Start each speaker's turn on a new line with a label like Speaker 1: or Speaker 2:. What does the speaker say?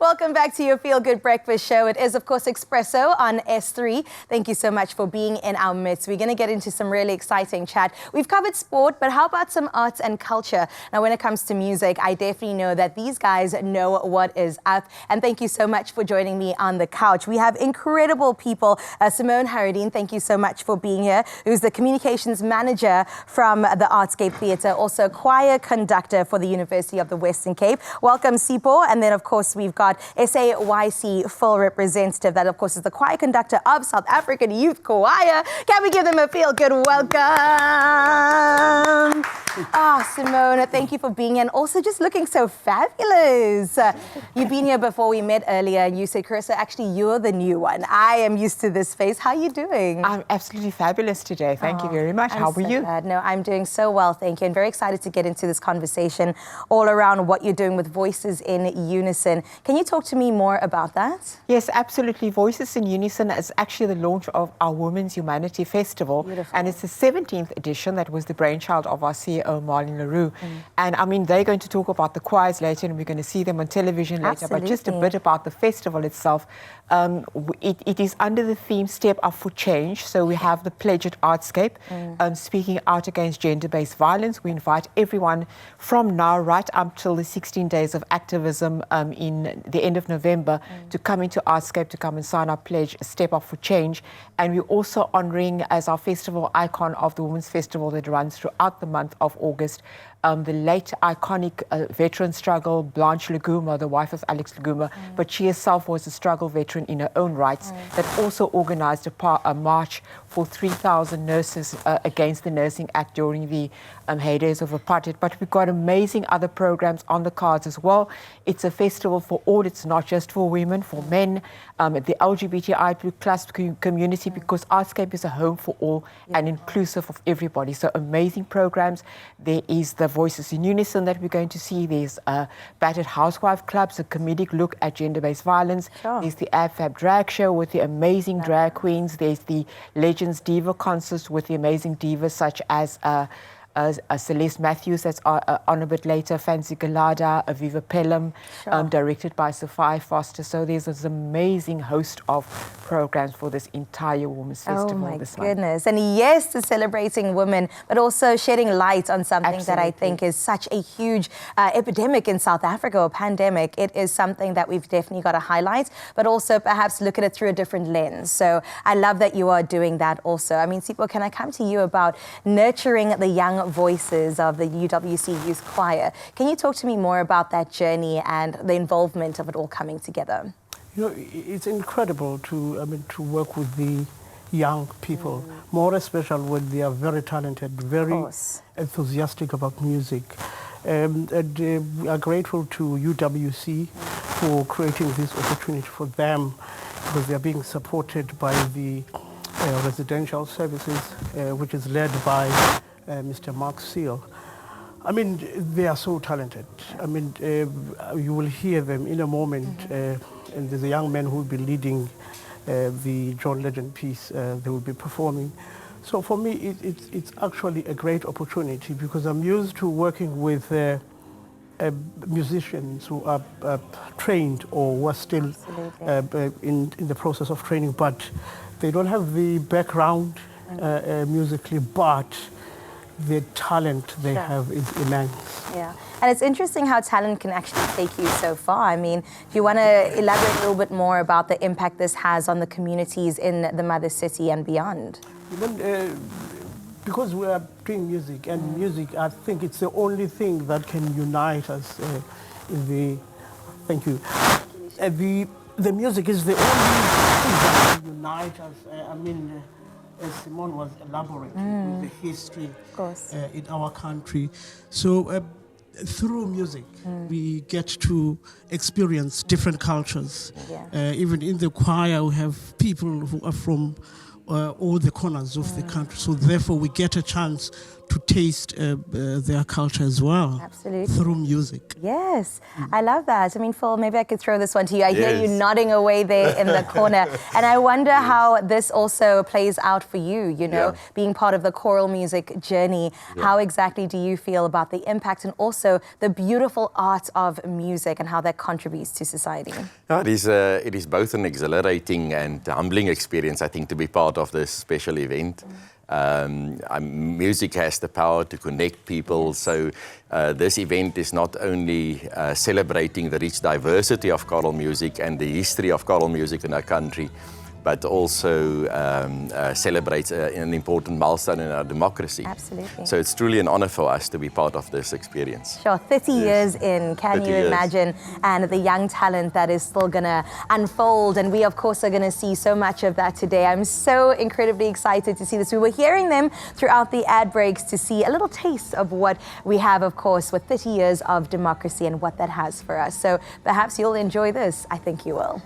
Speaker 1: Welcome back to your Feel Good Breakfast Show. It is, of course, Expresso on S3. Thank you so much for being in our midst. We're going to get into some really exciting chat. We've covered sport, but how about some arts and culture? Now, when it comes to music, I definitely know that these guys know what is up. And thank you so much for joining me on the couch. We have incredible people. Simone Haradine, thank you so much for being here, who's the communications manager from the Artscape Theatre, also choir conductor for the University of the Western Cape. Welcome, Sipho. And then, of course, we've got SAYC full representative, that of course is the choir conductor of South African Youth Choir. Can we give them a feel good welcome? Simone, thank you for being here and also just looking so fabulous. You've been here before, we met earlier, and you said, Carissa, actually you're the new one. I am used to this face. How are you doing?
Speaker 2: I'm absolutely fabulous today. Thank you very much. How are you?
Speaker 1: Glad. No, I'm doing so well, thank you. And very excited to get into this conversation all around what you're doing with Voices in Unison. Can you talk to me more about that?
Speaker 2: Yes, absolutely. Voices in Unison is actually the launch of our Women's Humanity Festival.
Speaker 1: Beautiful.
Speaker 2: And it's the 17th edition. That was the brainchild of our CEO, Marlene Leroux. And I mean, they're going to talk about the choirs later, and we're going to see them on television later.
Speaker 1: Absolutely.
Speaker 2: But just a bit about the festival itself. It is under the theme Step Up for Change. So we have the pledge at Artscape, speaking out against gender-based violence. We invite everyone from now right up till the 16 days of activism in the end of November to come into Artscape to come and sign our pledge, Step Up for Change. And we're also honouring as our festival icon of the Women's Festival that runs throughout the month of August, the late iconic veteran struggle, Blanche Luguma, the wife of Alex Luguma, but she herself was a struggle veteran in her own rights, that also organised a march for 3,000 nurses against the Nursing Act during the heydays of apartheid. But we've got amazing other programs on the cards as well. It's a festival for all. It's not just for women, for men, the LGBTI+ community, because Artscape is a home for all and inclusive of everybody. So amazing programs. There is the Voices in Unison that we're going to see. There's Battered Housewife Clubs, a comedic look at gender-based violence.
Speaker 1: Sure.
Speaker 2: There's the AbFab Drag Show with the amazing drag queens. There's the Legends Diva Concerts with the amazing divas such as Celeste Matthews, that's on a bit later, Fancy Galada, Aviva Pelham, directed by Sophia Foster. So there's this amazing host of programs for this entire Women's Festival this month.
Speaker 1: Oh my goodness. And yes to celebrating women, but also shedding light on something that I think is such a huge epidemic in South Africa, or pandemic. It is something that we've definitely got to highlight, but also perhaps look at it through a different lens. So I love that you are doing that also. I mean, Sipho, can I come to you about nurturing the young voices of the UWC Youth Choir? Can you talk to me more about that journey and the involvement of it all coming together?
Speaker 3: You know, it's incredible to work with the young people, more especially when they are very talented, very enthusiastic about music. And we are grateful to UWC for creating this opportunity for them, because they are being supported by the residential services, which is led by Mr. Mark Seal. I mean, they are so talented. I mean, you will hear them in a moment, and there's a young man who will be leading the John Legend piece they will be performing. So for me, it's actually a great opportunity, because I'm used to working with musicians who are trained or who are still in the process of training, but they don't have the background musically, but the talent they have is immense.
Speaker 1: Yeah, and it's interesting how talent can actually take you so far. I mean, do you want to elaborate a little bit more about the impact this has on the communities in the mother city and beyond?
Speaker 3: Even, because we are doing music, and music, I think it's the only thing that can unite us in the... Thank you. The music is the only thing that can unite us. I mean, as Simone was elaborating with the history in our country. So through music, we get to experience different cultures. Even in the choir, we have people who are from all the corners of the country. So therefore, we get a chance to taste their culture as well.
Speaker 1: Absolutely.
Speaker 3: Through music.
Speaker 1: Yes, I love that. I mean, Phil, maybe I could throw this one to you. I hear you nodding away there in the corner. And I wonder how this also plays out for you, you know, being part of the choral music journey. How exactly do you feel about the impact and also the beautiful art of music and how that contributes to society?
Speaker 4: It is both an exhilarating and humbling experience, I think, to be part of this special event. Music has the power to connect people, so this event is not only celebrating the rich diversity of choral music and the history of choral music in our country, but also celebrates an important milestone in our democracy.
Speaker 1: Absolutely.
Speaker 4: So it's truly an honor for us to be part of this experience.
Speaker 1: Sure, 30 years in, can you imagine? And the young talent that is still gonna unfold, and we of course are gonna see so much of that today. I'm so incredibly excited to see this. We were hearing them throughout the ad breaks to see a little taste of what we have, of course, with 30 years of democracy and what that has for us. So perhaps you'll enjoy this. I think you will.